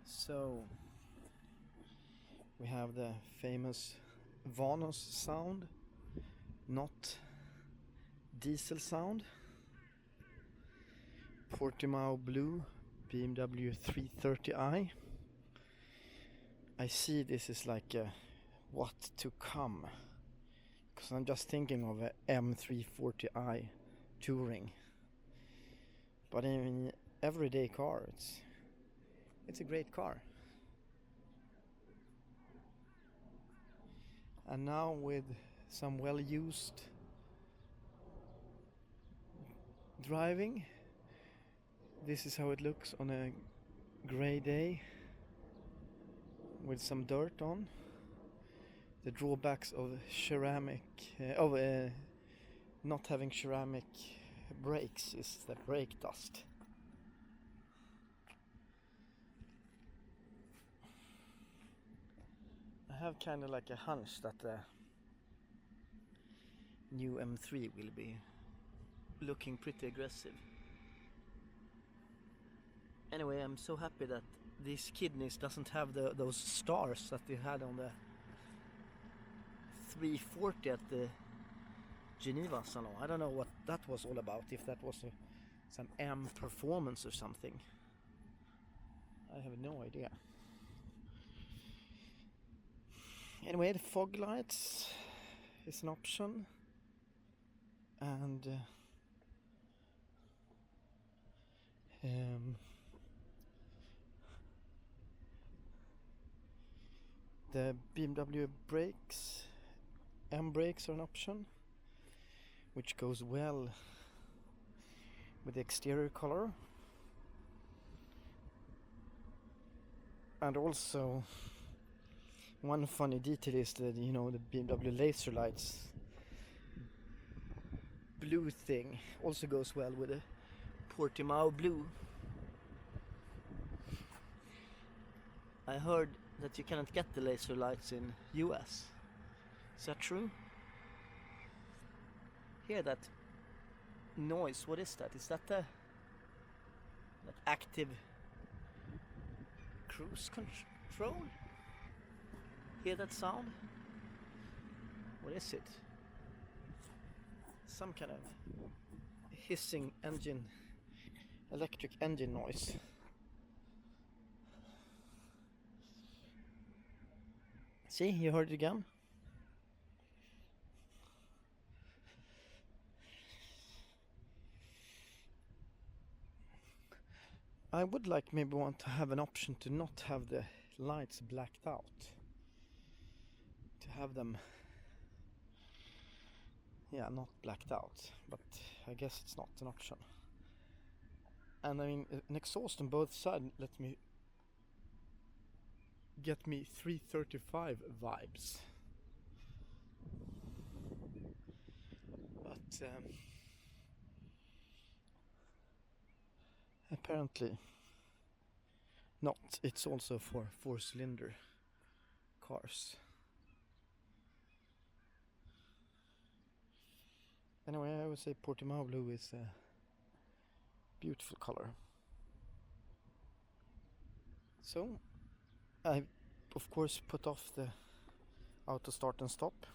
So we have the famous Vanos sound, not diesel sound. Portimao Blue BMW 330i. I see this is like a what to come, because I'm just thinking of a M340i touring. But in an everyday car, it's a great car. And now with some well-used driving, this is how it looks on a grey day with some dirt on. The drawbacks of not having ceramic brakes is the brake dust. I have kind of like a hunch that the new M3 will be looking pretty aggressive. Anyway, I'm so happy that these kidneys doesn't have those stars that they had on the 340 at the Geneva Salon. I don't know what that was all about, if that was some M performance or something. I have no idea. Anyway, the fog lights is an option, and the BMW brakes, M brakes, are an option, which goes well with the exterior color. And also, one funny detail is that, the BMW laser lights blue thing also goes well with the Portimao Blue. I heard that you cannot get the laser lights in US. Is that true? Hear that noise? What is that? Is that the active cruise control? Hear that sound? What is it? Some kind of hissing engine, electric engine noise. See, you heard it again. I would maybe want to have an option to not have the lights blacked out. To have them, not blacked out. But I guess it's not an option. And I mean, an exhaust on both sides get me 335 vibes. But apparently not. It's also for 4-cylinder cars. Anyway, I would say Portimao Blue is a beautiful color. So I of course put off the auto start and stop.